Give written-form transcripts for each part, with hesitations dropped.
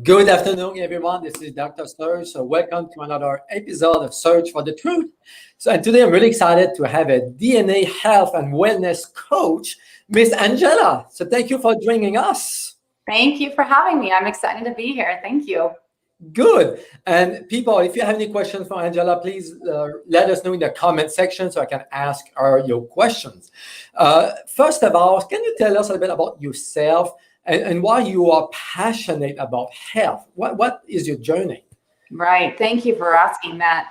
Good afternoon, everyone. This is Dr. Serge. So welcome to another episode of Search for the Truth. And today I'm really excited to have a DNA health and wellness coach, Miss Angela. So thank you for joining us. Thank you for having me. I'm excited to be here. Thank you. Good. And people, if you have any questions for Angela, please let us know in the comment section so I can ask her your questions. First of all, can you tell us a little bit about yourself and why you are passionate about health? What is your journey? Right. Thank you for asking that.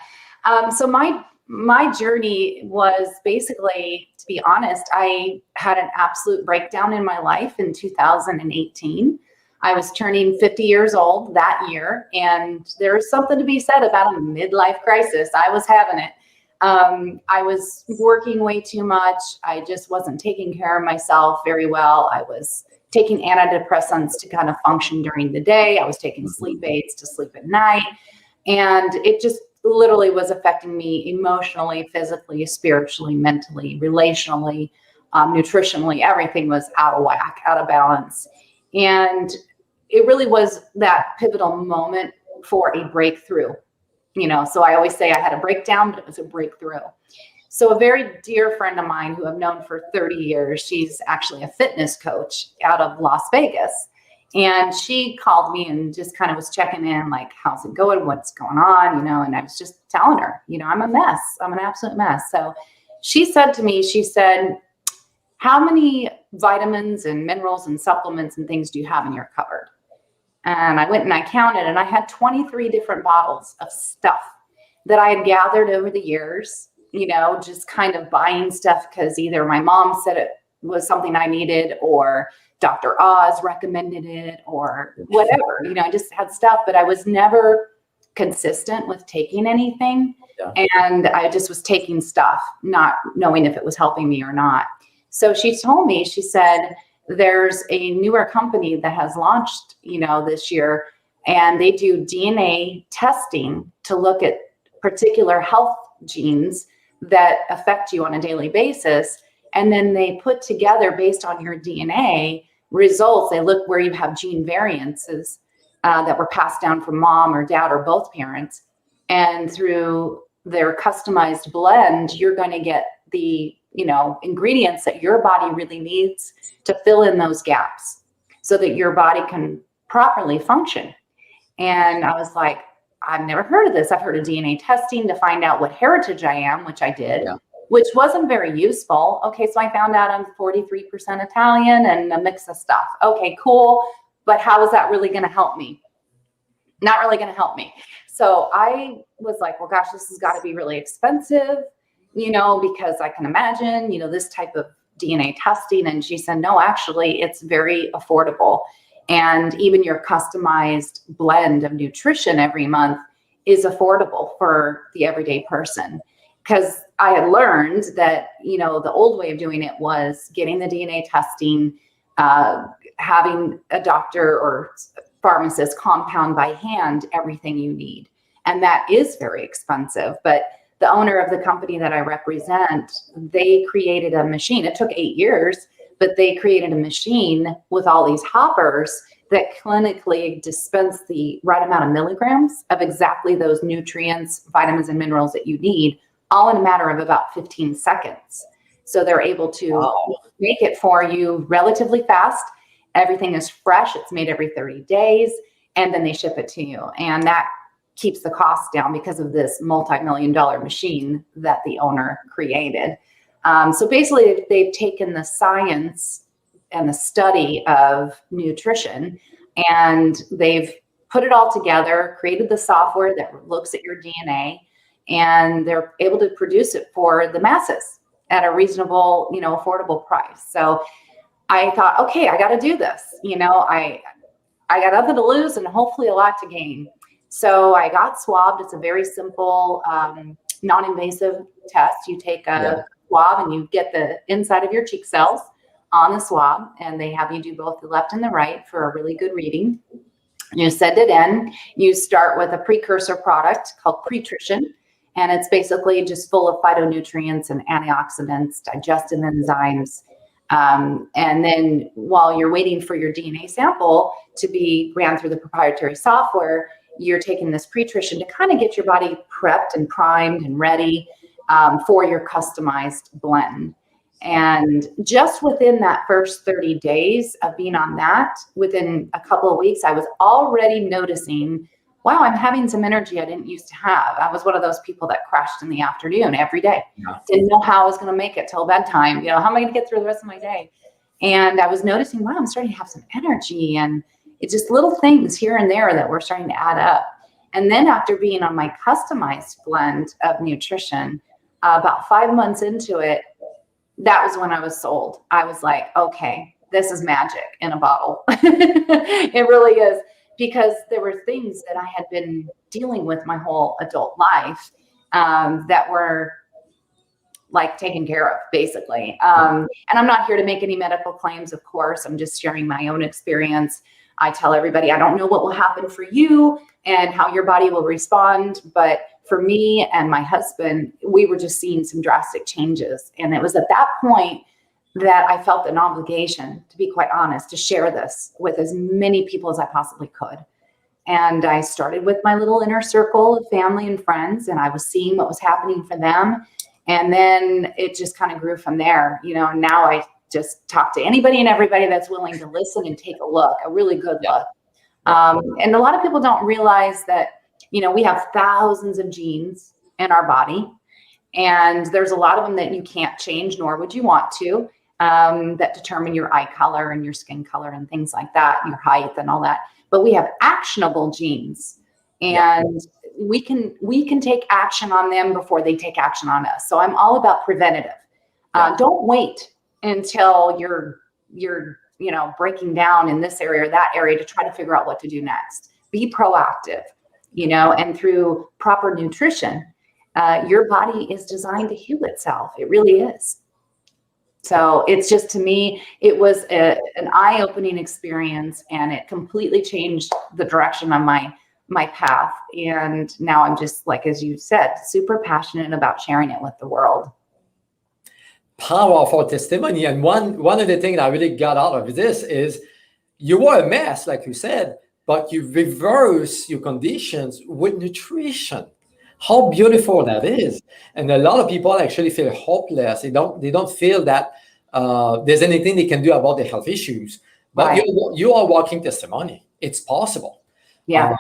So my journey was basically, to be honest, I had an absolute breakdown in my life in 2018. I was turning 50 years old that year, and there's something to be said about a midlife crisis. I was having it. I was working way too much. I just wasn't taking care of myself very well. I was taking antidepressants to kind of function during the day. I was taking sleep aids to sleep at night. And it just literally was affecting me emotionally, physically, spiritually, mentally, relationally, nutritionally. Everything was out of whack, out of balance. And it really was that pivotal moment for a breakthrough. So I always say I had a breakdown, but it was a breakthrough. So a very dear friend of mine who I've known for 30 years, she's actually a fitness coach out of Las Vegas. And she called me and just kind of was checking in, like, how's it going? What's going on? And I was just telling her, I'm a mess. I'm an absolute mess. So she said to me, how many vitamins and minerals and supplements and things do you have in your cupboard? And I went and I counted, and I had 23 different bottles of stuff that I had gathered over the years, just kind of buying stuff because either my mom said it was something I needed, or Dr. Oz recommended it, or whatever. I just had stuff, but I was never consistent with taking anything. Yeah. And I just was taking stuff, not knowing if it was helping me or not. So she told me, she said, there's a newer company that has launched, this year, and they do DNA testing to look at particular health genes that affect you on a daily basis. And then they put together, based on your DNA results, they look where you have gene variances that were passed down from mom or dad or both parents. And through their customized blend, you're going to get the ingredients that your body really needs to fill in those gaps so that your body can properly function. And I was like, I've never heard of this. I've heard of DNA testing to find out what heritage I am, which I did, yeah, which wasn't very useful. Okay, so I found out I'm 43% Italian and a mix of stuff. Okay, cool. But how is that really going to help me? Not really going to help me. So I was like, well, gosh, this has got to be really expensive, because I can imagine, this type of DNA testing. And she said, no, actually, it's very affordable. And even your customized blend of nutrition every month is affordable for the everyday person. Because I had learned that, the old way of doing it was getting the DNA testing, having a doctor or pharmacist compound by hand everything you need. And that is very expensive. But the owner of the company that I represent, they created a machine. It took 8 years, but they created a machine with all these hoppers that clinically dispense the right amount of milligrams of exactly those nutrients, vitamins, and minerals that you need, all in a matter of about 15 seconds. So they're able to make it for you relatively fast. Everything is fresh. It's made every 30 days, and then they ship it to you. And that keeps the cost down because of this multi-million-dollar machine that the owner created. So basically, they've taken the science and the study of nutrition, and they've put it all together, created the software that looks at your DNA, and they're able to produce it for the masses at a reasonable, affordable price. So I thought, okay, I got to do this. I got nothing to lose and hopefully a lot to gain. So I got swabbed. It's a very simple, non-invasive test. You take a swab and you get the inside of your cheek cells on the swab, and they have you do both the left and the right for a really good reading. You send it in. You start with a precursor product called Pretrition, and it's basically just full of phytonutrients and antioxidants, digestive enzymes, And then while you're waiting for your DNA sample to be ran through the proprietary software, you're taking this pre-nutrition to kind of get your body prepped and primed and ready for your customized blend. And just within that first 30 days of being on that, within a couple of weeks, I was already noticing, wow, I'm having some energy I didn't used to have. I was one of those people that crashed in the afternoon every day. Yeah. Didn't know how I was going to make it till bedtime. How am I going to get through the rest of my day? And I was noticing, wow, I'm starting to have some energy, and it's just little things here and there that were starting to add up. And then after being on my customized blend of nutrition, about 5 months into it, that was when I was sold. I was like, okay, this is magic in a bottle. It really is, because there were things that I had been dealing with my whole adult life that were like taken care of, basically. And I'm not here to make any medical claims, of course. I'm just sharing my own experience. I tell everybody, I don't know what will happen for you and how your body will respond. But for me and my husband, we were just seeing some drastic changes. And it was at that point that I felt an obligation, to be quite honest, to share this with as many people as I possibly could. And I started with my little inner circle of family and friends, and I was seeing what was happening for them. And then it just kind of grew from there. Now I just talk to anybody and everybody that's willing to listen and take a look, a really good look. And a lot of people don't realize that, we have thousands of genes in our body, and there's a lot of them that you can't change, nor would you want to, that determine your eye color and your skin color and things like that, your height and all that. But we have actionable genes, and we can take action on them before they take action on us. So I'm all about preventative. Don't wait until you're breaking down in this area or that area to try to figure out what to do next. Be proactive, and through proper nutrition, your body is designed to heal itself. It really is. So it's just, to me, it was an eye-opening experience, and it completely changed the direction of my path. And now I'm just, like, as you said, super passionate about sharing it with the world. Powerful testimony. And one of the things I really got out of this is you were a mess, like you said, but you reverse your conditions with nutrition. How beautiful that is. And a lot of people actually feel hopeless. They don't feel that there's anything they can do about their health issues. But Right. you are walking testimony. It's possible. Yeah.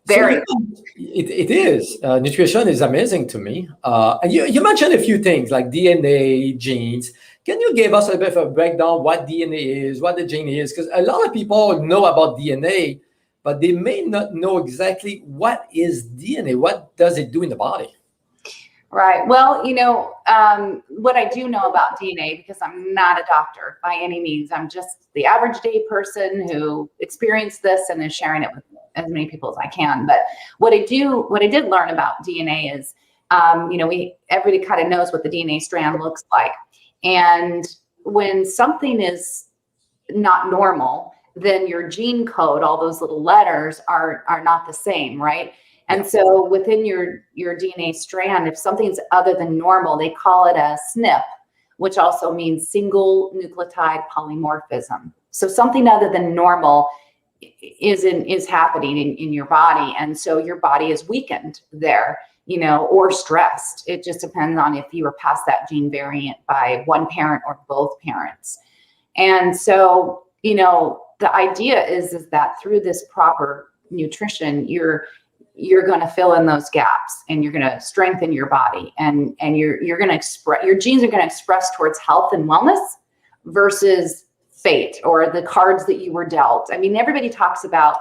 Very. So it is. Nutrition is amazing to me. And you mentioned a few things like DNA, genes. Can you give us a bit of a breakdown what DNA is, what the gene is? Because a lot of people know about DNA, but they may not know exactly what is DNA. What does it do in the body? Right. Well, what I do know about DNA, because I'm not a doctor by any means, I'm just the average day person who experienced this and is sharing it with as many people as I can. But what I did learn about DNA is, everybody kind of knows what the DNA strand looks like. And when something is not normal, then your gene code, all those little letters are not the same, right? And so within your DNA strand, if something's other than normal, they call it a SNP, which also means single nucleotide polymorphism. So something other than normal is happening in your body. And so your body is weakened there, or stressed. It just depends on if you were passed that gene variant by one parent or both parents. And so, the idea is that through this proper nutrition, you're going to fill in those gaps, and you're going to strengthen your body, and you're going to express, your genes are going to express towards health and wellness versus fate or the cards that you were dealt. I mean, everybody talks about,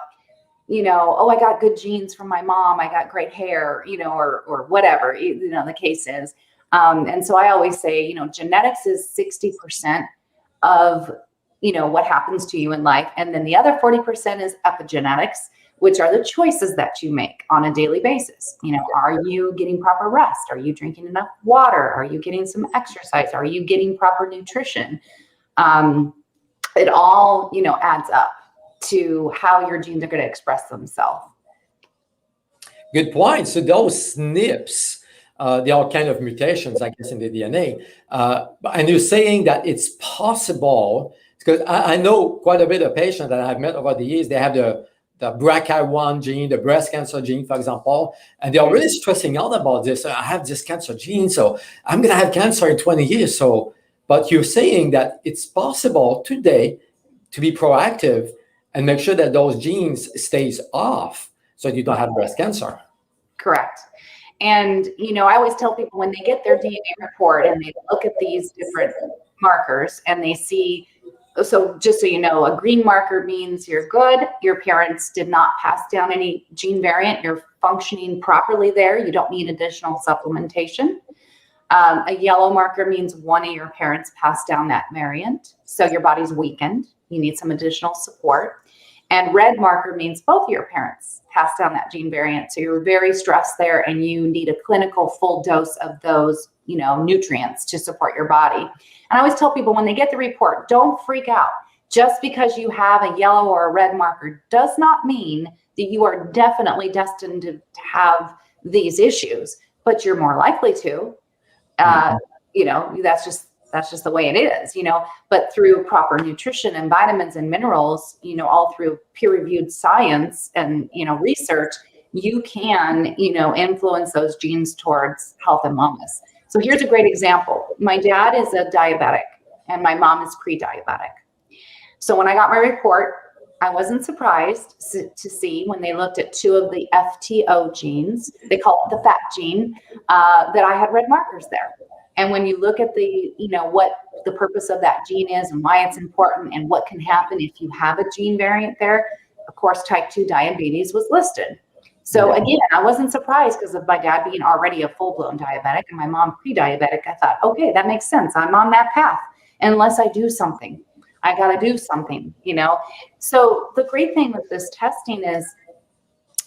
oh, I got good genes from my mom, I got great hair, or whatever, the case is. And so I always say, genetics is 60% of, what happens to you in life. And then the other 40% is epigenetics, which are the choices that you make on a daily basis. Are you getting proper rest? Are you drinking enough water? Are you getting some exercise? Are you getting proper nutrition? It all, adds up to how your genes are going to express themselves. Good point. So those SNPs, there are kind of mutations, I guess, in the DNA. And you're saying that it's possible, because I know quite a bit of patients that I've met over the years, they have the BRCA1 gene, the breast cancer gene, for example, and they're really stressing out about this. I have this cancer gene, so I'm going to have cancer in 20 years. So, but you're saying that it's possible today to be proactive and make sure that those genes stays off so you don't have breast cancer. Correct. And, I always tell people when they get their DNA report and they look at these different markers and they see, so just so you know, a green marker means you're good. Your parents did not pass down any gene variant. You're functioning properly there. You don't need additional supplementation. A yellow marker means one of your parents passed down that variant. So your body's weakened. You need some additional support. And red marker means both of your parents passed down that gene variant. So you're very stressed there and you need a clinical full dose of those, nutrients to support your body. And I always tell people when they get the report, don't freak out. Just because you have a yellow or a red marker does not mean that you are definitely destined to have these issues, but you're more likely to. That's just the way it is, but through proper nutrition and vitamins and minerals, all through peer-reviewed science and, research, you can, influence those genes towards health and wellness. So here's a great example. My dad is a diabetic and my mom is pre-diabetic. So when I got my report, I wasn't surprised to see when they looked at two of the FTO genes, they call it the fat gene, that I had red markers there. And when you look at the, what the purpose of that gene is and why it's important and what can happen if you have a gene variant there, of course, type 2 diabetes was listed. So again, I wasn't surprised because of my dad being already a full-blown diabetic and my mom pre-diabetic. I thought, okay, that makes sense. I'm on that path. Unless I do something, I got to do something, So the great thing with this testing is,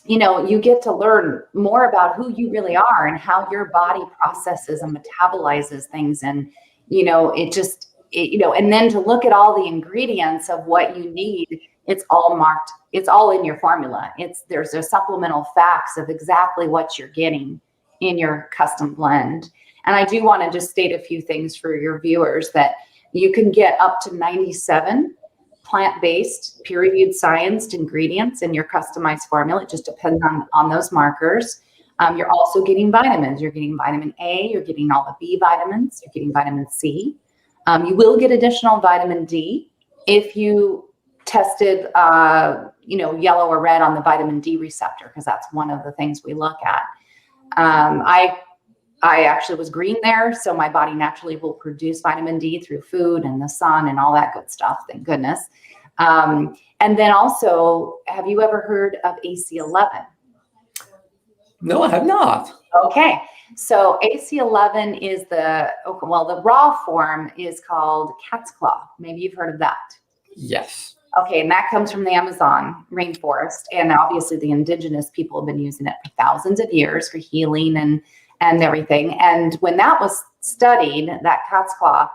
you get to learn more about who you really are and how your body processes and metabolizes things. And, and then to look at all the ingredients of what you need, it's all marked. It's all in your formula. There's a supplemental facts of exactly what you're getting in your custom blend. And I do want to just state a few things for your viewers that you can get up to 97 plant-based, peer-reviewed, scienced ingredients in your customized formula. It just depends on those markers. You're also getting vitamins. You're getting vitamin A. You're getting all the B vitamins. You're getting vitamin C. You will get additional vitamin D if you tested, yellow or red on the vitamin D receptor, because that's one of the things we look at. I actually was green there, so my body naturally will produce vitamin D through food and the sun and all that good stuff, thank goodness. And then also, have you ever heard of AC11? No, I have not. Okay, so AC11 is the raw form is called cat's claw. Maybe you've heard of that. Yes. Okay, and that comes from the Amazon rainforest, and obviously the indigenous people have been using it for thousands of years for healing and everything. And when that was studied, that cat's claw,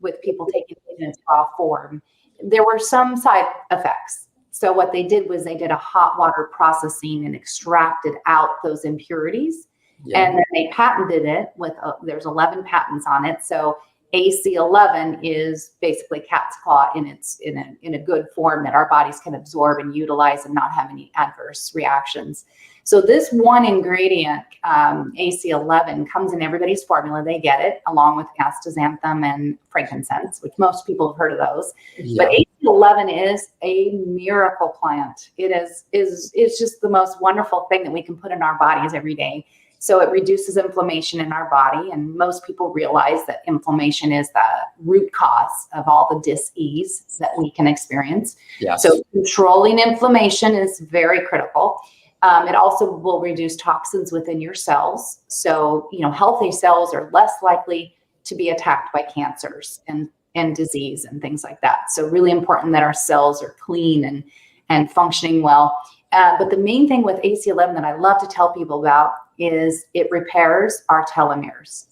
with people taking it in its raw form, there were some side effects. So what they did was they did a hot water processing and extracted out those impurities. Yeah. And then they patented it there's 11 patents on it. So AC11 is basically cat's claw in a good form that our bodies can absorb and utilize and not have any adverse reactions. So this one ingredient, AC11, comes in everybody's formula. They get it along with astaxanthin and frankincense, which most people have heard of those. Yeah. But AC11 is a miracle plant. It's just the most wonderful thing that we can put in our bodies every day. So it reduces inflammation in our body. And most people realize that inflammation is the root cause of all the dis-ease that we can experience. Yes. So controlling inflammation is very critical. It also will reduce toxins within your cells. So, healthy cells are less likely to be attacked by cancers and disease and things like that. So really important that our cells are clean and functioning well. But the main thing with AC11 that I love to tell people about is it repairs our telomeres.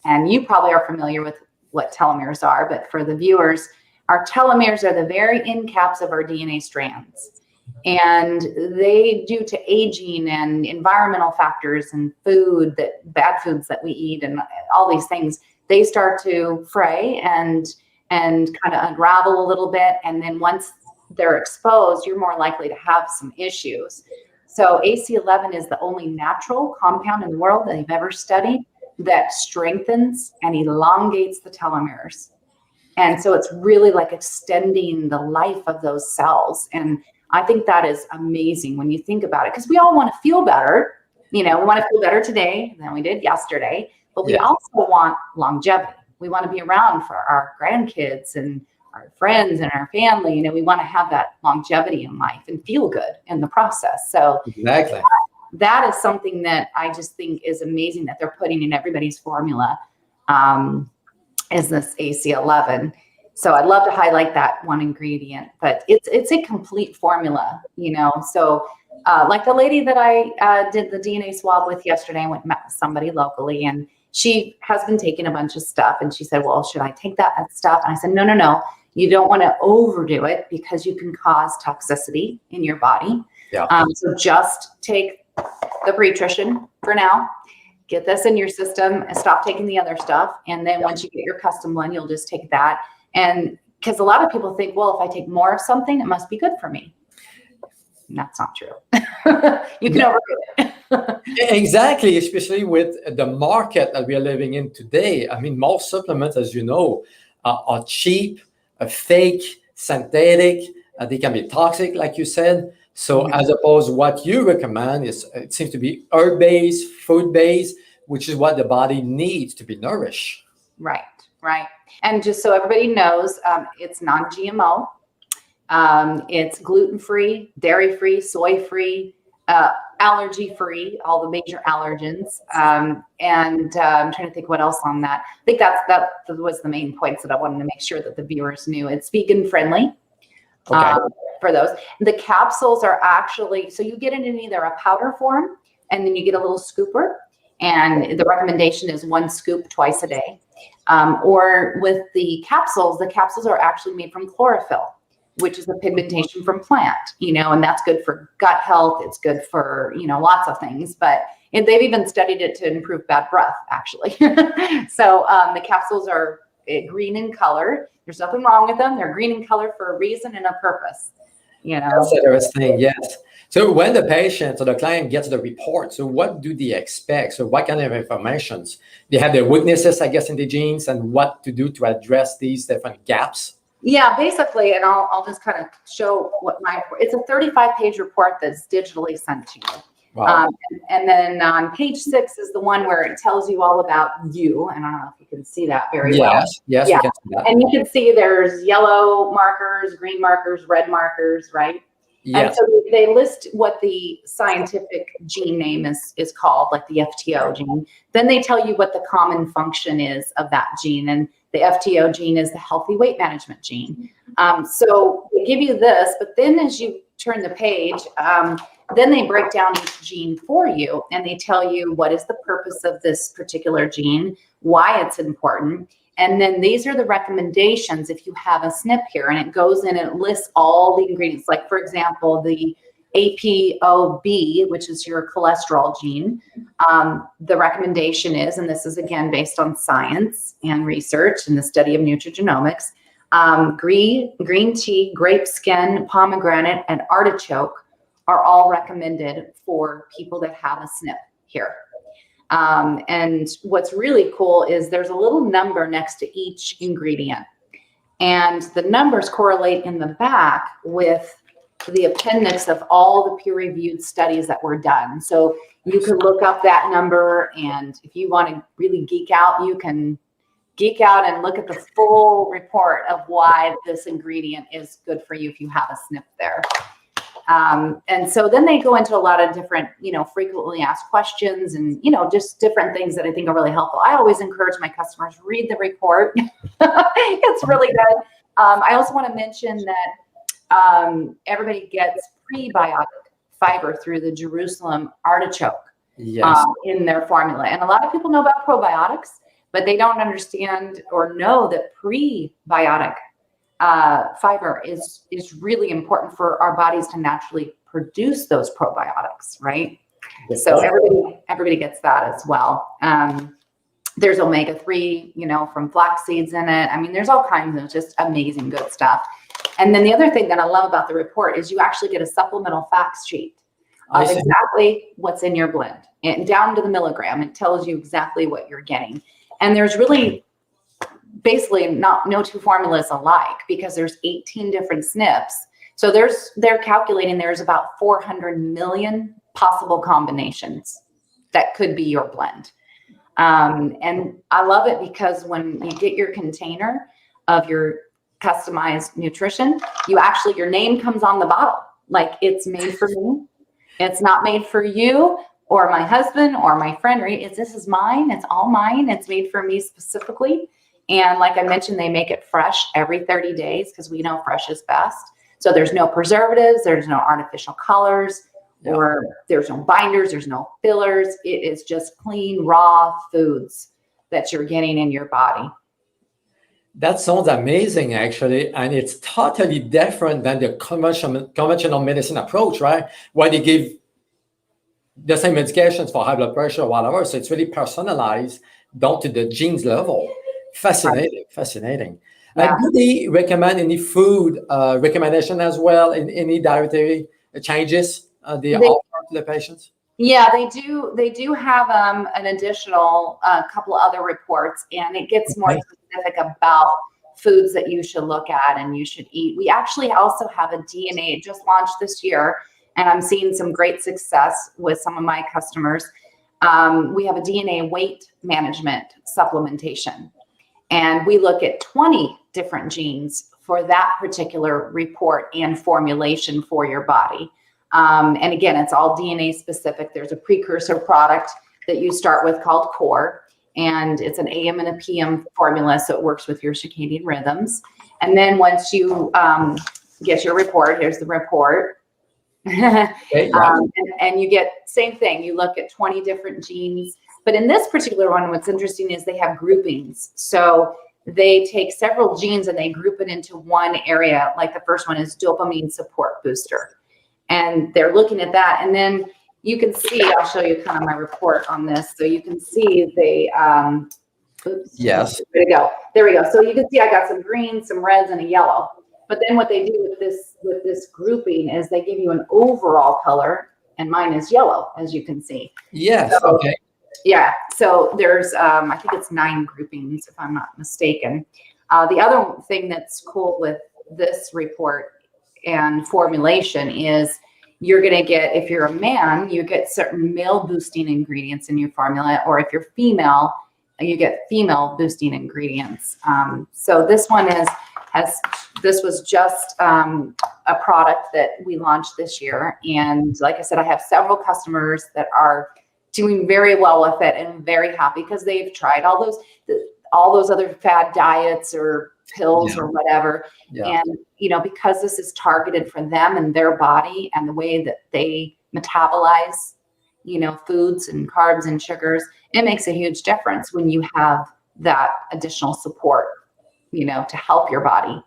And you probably are familiar with what telomeres are, but for the viewers, our telomeres are the very end caps of our DNA strands. And they, due to aging and environmental factors and food, that bad foods that we eat and all these things, they start to fray and kind of unravel a little bit. And then once they're exposed, you're more likely to have some issues. So AC11 is the only natural compound in the world that they've ever studied that strengthens and elongates the telomeres. And so it's really like extending the life of those cells. And I think that is amazing when you think about it, because we all want to feel better. We want to feel better today than we did yesterday, but we also want longevity. We want to be around for our grandkids and our friends and our family. We want to have that longevity in life and feel good in the process. So Exactly. that is something that I just think is amazing that they're putting in everybody's formula, is this AC11. So I'd love to highlight that one ingredient, but it's a complete formula, So like the lady that I did the DNA swab with yesterday, I went and met with somebody locally, and she has been taking a bunch of stuff, and she said, well, should I take that stuff? And I said, no. You don't want to overdo it because you can cause toxicity in your body. Yeah. So just take the pre-nutrition for now. Get this in your system and stop taking the other stuff. And then once you get your custom one, you'll just take that. And because a lot of people think, well, if I take more of something, it must be good for me. And that's not true. You can overdo it. Exactly, especially with the market that we are living in today. I mean, most supplements, as you know, are cheap, fake, synthetic. They can be toxic, like you said. So as opposed, what you recommend is, it seems to be herb-based, food-based, which is what the body needs to be nourished. Right. And just so everybody knows, it's non-GMO. It's gluten-free, dairy-free, soy-free, allergy-free, all the major allergens. And I'm trying to think what else on that. I think that was the main points that I wanted to make sure that the viewers knew. It's vegan-friendly. Okay. For those. The capsules are actually, so you get it in either a powder form, and then you get a little scooper. And the recommendation is 1 scoop twice a day. Or with the capsules are actually made from chlorophyll, which is a pigmentation from plant, and that's good for gut health. It's good for, lots of things, but they've even studied it to improve bad breath, actually. So the capsules are green in color. There's nothing wrong with them. They're green in color for a reason and a purpose, That's interesting, yes. So when the patient or the client gets the report, so what do they expect? So what kind of information? They have their weaknesses, I guess, in the genes, and what to do to address these different gaps? Yeah, basically, and I'll just kind of show what it's a 35-page report that's digitally sent to you. Wow. And then on page 6 is the one where it tells you all about you. And I don't know if you can see that very well. Yes, yeah. We can see that. And you can see there's yellow markers, green markers, red markers, right? Yes. And so they list what the scientific gene name is called, like the FTO gene. Then they tell you what the common function is of that gene. And the FTO gene is the healthy weight management gene. So they give you this, but then as you turn the page, then they break down each gene for you, and they tell you what is the purpose of this particular gene, why it's important. And then these are the recommendations if you have a SNP here, and it goes in and it lists all the ingredients. Like, for example, the ApoB, which is your cholesterol gene. The recommendation is, and this is again based on science and research and the study of nutrigenomics, green tea, grape skin, pomegranate, and artichoke are all recommended for people that have a SNP here. And what's really cool is there's a little number next to each ingredient, and the numbers correlate in the back with the appendix of all the peer-reviewed studies that were done. So you can look up that number, and if you want to really geek out, you can geek out and look at the full report of why this ingredient is good for you if you have a SNP there. And so then they go into a lot of different, frequently asked questions and, just different things that I think are really helpful. I always encourage my customers, read the report. It's really good. I also want to mention that everybody gets prebiotic fiber through the Jerusalem artichoke in their formula. And a lot of people know about probiotics, but they don't understand or know that prebiotic fiber is really important for our bodies to naturally produce those probiotics, right? So everybody gets that as well. There's omega-3, from flax seeds in it. I mean, there's all kinds of just amazing good stuff. And then the other thing that I love about the report is you actually get a supplemental facts sheet of exactly what's in your blend, and down to the milligram. It tells you exactly what you're getting. And there's really basically no two formulas alike, because there's 18 different SNPs. So they're calculating there's about 400 million possible combinations that could be your blend. And I love it because when you get your container of your customized nutrition, your name comes on the bottle. Like, it's made for me. It's not made for you or my husband or my friend, right? This is mine. It's all mine. It's made for me specifically. And like I mentioned, they make it fresh every 30 days because we know fresh is best. So there's no preservatives, there's no artificial colors, or there's no binders, there's no fillers. It is just clean, raw foods that you're getting in your body. That sounds amazing, actually. And it's totally different than the conventional medicine approach, right? Where they give the same medications for high blood pressure or whatever. So it's really personalized down to the genes level. Fascinating, fascinating. Yeah. Do they recommend any food recommendation as well, in any dietary changes they offer to the patients? Yeah, they do. They do have an additional couple of other reports, and it gets more specific about foods that you should look at and you should eat. We actually also have a DNA. It just launched this year, and I'm seeing some great success with some of my customers. We have a DNA weight management supplementation, and we look at 20 different genes for that particular report and formulation for your body. And again, it's all DNA specific. There's a precursor product that you start with called Core, and it's an AM and a PM formula, so it works with your circadian rhythms. And then once you get your report, here's the report. And you get same thing. You look at 20 different genes, but in this particular one, what's interesting is they have groupings. So they take several genes and they group it into one area. Like the first one is dopamine support booster. And they're looking at that. And then you can see, I'll show you kind of my report on this. So you can see they, yes. There we go. There we go. So you can see I got some greens, some reds, and a yellow. But then what they do with this grouping is they give you an overall color, and mine is yellow, as you can see. Yes. So, okay. Yeah. So there's, I think it's 9 groupings, if I'm not mistaken. The other thing that's cool with this report and formulation is you're going to get, if you're a man, you get certain male boosting ingredients in your formula, or if you're female, you get female boosting ingredients. So this one this was just a product that we launched this year. And like I said, I have several customers that are doing very well with it and very happy because they've tried all those other fad diets or pills or whatever. Yeah. And, because this is targeted for them and their body and the way that they metabolize, foods and carbs and sugars, it makes a huge difference when you have that additional support, to help your body,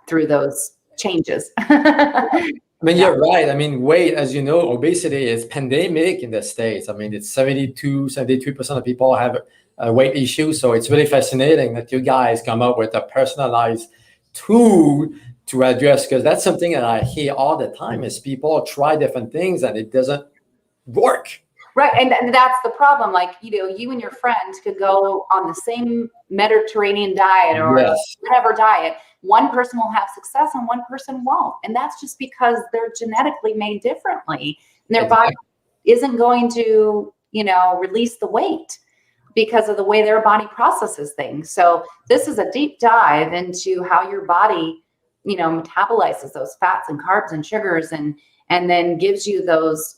through those changes. I mean, you're right. I mean, weight, as you know, obesity is pandemic in the States. I mean, it's 73% of people have weight issues. So it's really fascinating that you guys come up with a personalized tool to address, because that's something that I hear all the time is people try different things and it doesn't work. Right. And that's the problem. Like, you and your friends could go on the same Mediterranean diet or whatever diet. One person will have success and one person won't. And that's just because they're genetically made differently. And their body isn't going to, release the weight because of the way their body processes things. So this is a deep dive into how your body, metabolizes those fats and carbs and sugars and then gives you those,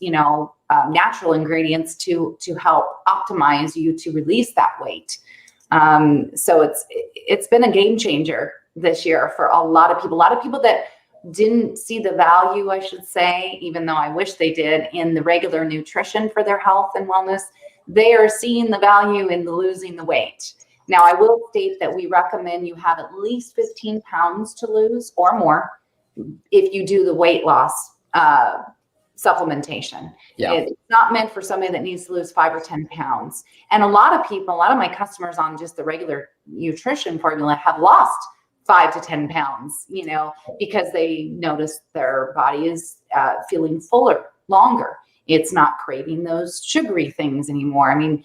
natural ingredients to help optimize you to release that weight. So it's been a game changer this year for a lot of people that didn't see the value, I should say, even though I wish they did, in the regular nutrition for their health and wellness. They are seeing the value in losing the weight. Now, I will state that we recommend you have at least 15 pounds to lose or more if you do the weight loss supplementation. Yeah. It's not meant for somebody that needs to lose 5 or 10 pounds. And a lot of my customers on just the regular nutrition formula have lost 5 to 10 pounds, because they notice their body is feeling fuller longer. It's not craving those sugary things anymore. I mean,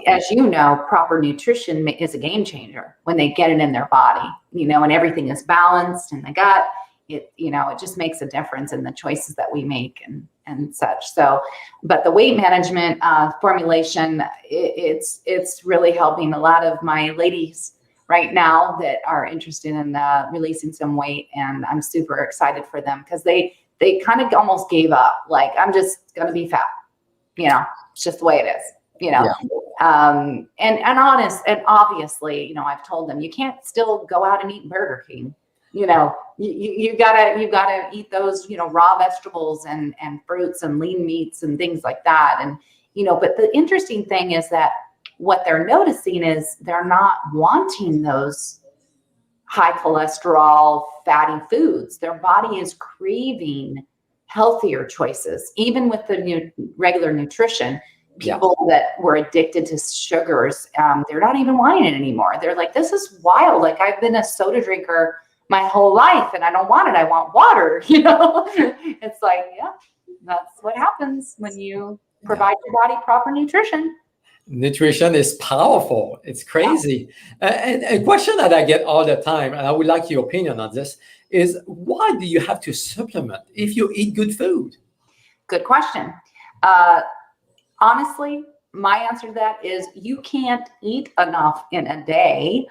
as you know, proper nutrition is a game changer when they get it in their body, and everything is balanced in the gut. It just makes a difference in the choices that we make and such. So, but the weight management formulation, it's really helping a lot of my ladies right now that are interested in releasing some weight. And I'm super excited for them because they kind of almost gave up. Like, I'm just going to be fat, it's just the way it is, and honest. And obviously, I've told them, you can't still go out and eat Burger King. You gotta eat those, raw vegetables and fruits and lean meats and things like that. And, but the interesting thing is that what they're noticing is they're not wanting those high cholesterol, fatty foods. Their body is craving healthier choices, even with the regular nutrition. People that were addicted to sugars, they're not even wanting it anymore. They're like, this is wild. Like, I've been a soda drinker my whole life and I don't want it. I want water, It's like, that's what happens when you provide your body proper nutrition. Nutrition is powerful. It's crazy. And a question that I get all the time, and I would like your opinion on this, is why do you have to supplement if you eat good food? Good question. Honestly, my answer to that is you can't eat enough in a day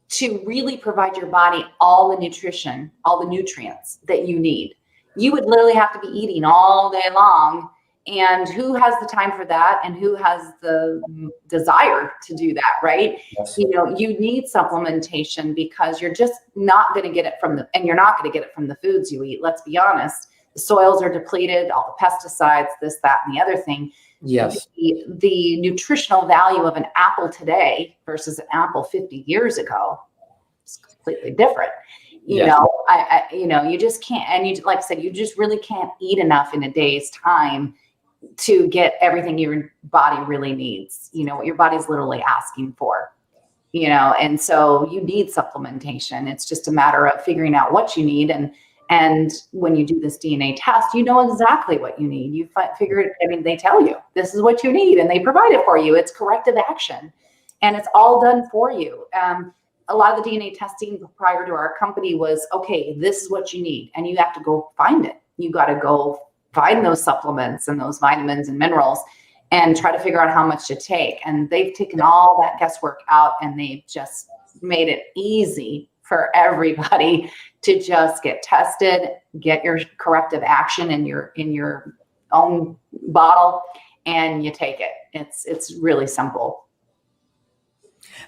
to really provide your body all the nutrition, all the nutrients that you need. You would literally have to be eating all day long. And who has the time for that? And who has the desire to do that, right? Yes. You need supplementation because you're just not going to get it you're not going to get it from the foods you eat. Let's be honest. The soils are depleted, all the pesticides, this, that, and the other thing. Yes. The nutritional value of an apple today versus an apple 50 years ago is completely different. You just can't, and like I said, you just really can't eat enough in a day's time to get everything your body really needs, what your body's literally asking for, and so you need supplementation. It's just a matter of figuring out what you need. And when you do this DNA test, you know exactly what you need. You figure it, they tell you this is what you need and they provide it for you. It's corrective action and it's all done for you. A lot of the DNA testing prior to our company was, okay, this is what you need. And you have to go find it. You got to go find those supplements and those vitamins and minerals and try to figure out how much to take. And they've taken all that guesswork out and they've just made it easy for everybody to just get tested, get your corrective action in your own bottle, and you take it. It's really simple.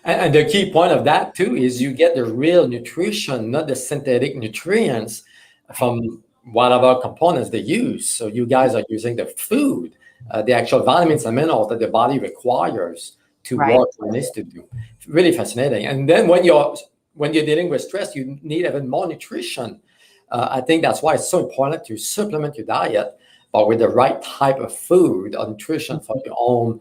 And the key point of that too is you get the real nutrition, not the synthetic nutrients from whatever components they use. So you guys are using the food, the actual vitamins and minerals that the body requires to work what it needs to do. Really fascinating. And then when you're dealing with stress, you need even more nutrition. I think that's why it's so important to supplement your diet, but with the right type of food or nutrition for your own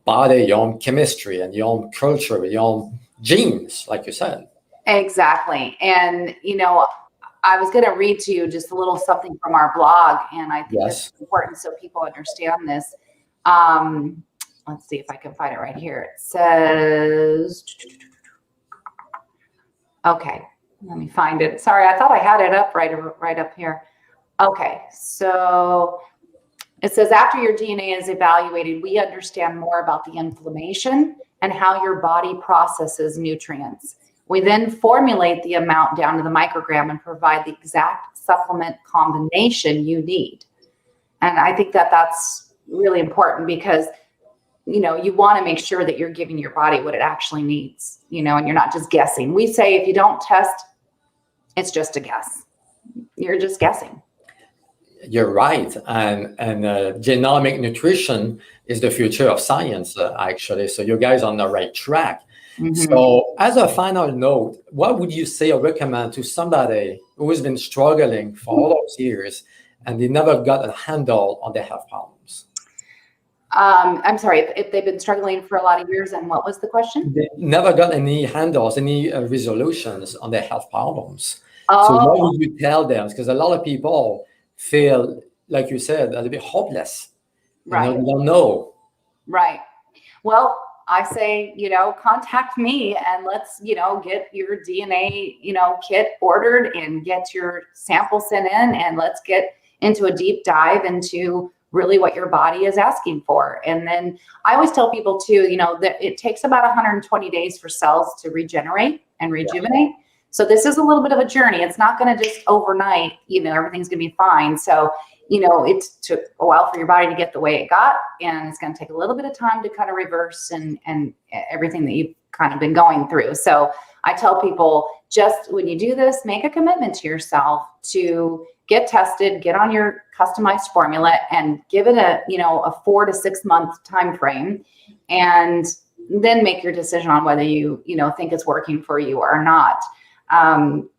body, your own chemistry, and your own culture, your own genes, like you said. Exactly. And, I was going to read to you just a little something from our blog, and I think it's important so people understand this. Let's see if I can find it right here. It says... Okay, let me find it. Sorry, I thought I had it up right up here. Okay, so it says after your DNA is evaluated, we understand more about the inflammation and how your body processes nutrients. We then formulate the amount down to the microgram and provide the exact supplement combination you need. And I think that that's really important because you want to make sure that you're giving your body what it actually needs, and you're not just guessing. We say if you don't test, it's just a guess. You're just guessing. You're right, and genomic nutrition is the future of science, actually. So you guys are on the right track. So, as a final note, what would you say or recommend to somebody who has been struggling for all those years and they never got a handle on their health problems? I'm sorry, if they've been struggling for a lot of years, and what was the question? They never got any handles, any resolutions on their health problems. So, what Oh, would you tell them? Because a lot of people feel, like you said, a little bit hopeless. right, They don't know. right. Well, I say, contact me and let's, get your DNA, kit ordered and get your sample sent in, and let's get into a deep dive into really what your body is asking for. And then I always tell people too, that it takes about 120 days for cells to regenerate and rejuvenate. So this is a little bit of a journey. It's not going to just overnight, everything's going to be fine. So it took a while for your body to get the way it got, and it's going to take a little bit of time to kind of reverse and everything that you've kind of been going through. So I tell people, just when you do this, make a commitment to yourself to get tested, get on your customized formula, and give it a 4 to 6 month time frame, and then make your decision on whether you think it's working for you or not.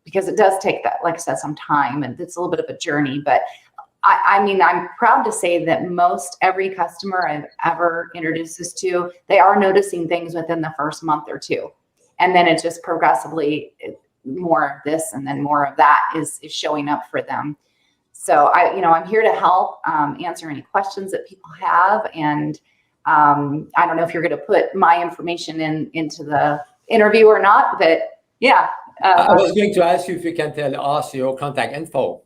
Because it does take that, like I said, some time, and it's a little bit of a journey, but I mean, I'm proud to say that most every customer I've ever introduced this to, they are noticing things within the first month or two. And then it just progressively, more of this and then more of that is showing up for them. So I'm here to help answer any questions that people have. And I don't know if you're going to put my information into the interview or not, but yeah. I was going to ask you if you can tell us your contact info.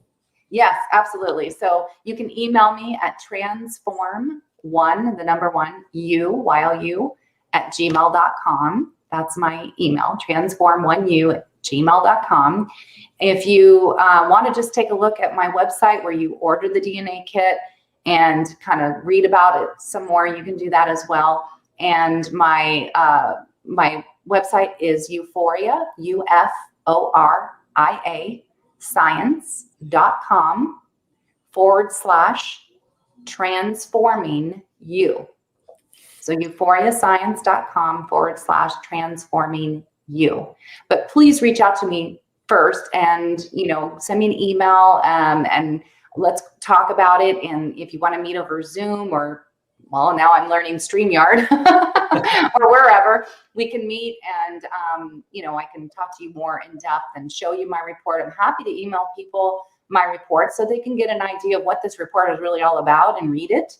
Yes, absolutely. So you can email me at transform1, the number 1, YLU, at gmail.com. That's my email, transform1u@gmail.com. If you want to just take a look at my website where you order the DNA kit and kind of read about it some more, you can do that as well. And my website is Euphoria, UFORIA, science.com/transforming you. So euphoriascience.com/transforming you. But please reach out to me first and, send me an email and let's talk about it. And if you want to meet over Zoom or, well, now I'm learning StreamYard or wherever, we can meet and, I can talk to you more in depth and show you my report. I'm happy to email people my report so they can get an idea of what this report is really all about and read it.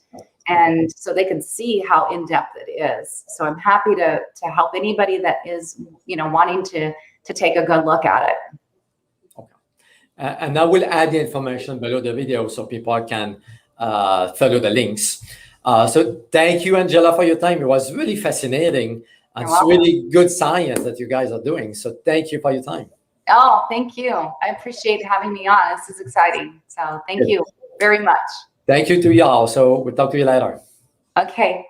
And so they can see how in-depth it is. So I'm happy to help anybody that is, wanting to take a good look at it. Okay. And I will add the information below the video so people can follow the links. So thank you, Angela, for your time. It was really fascinating. And it's really good science that you guys are doing. So thank you for your time. Oh, thank you. I appreciate having me on. This is exciting. So thank you very much. Thank you to y'all. So we'll talk to you later. Okay.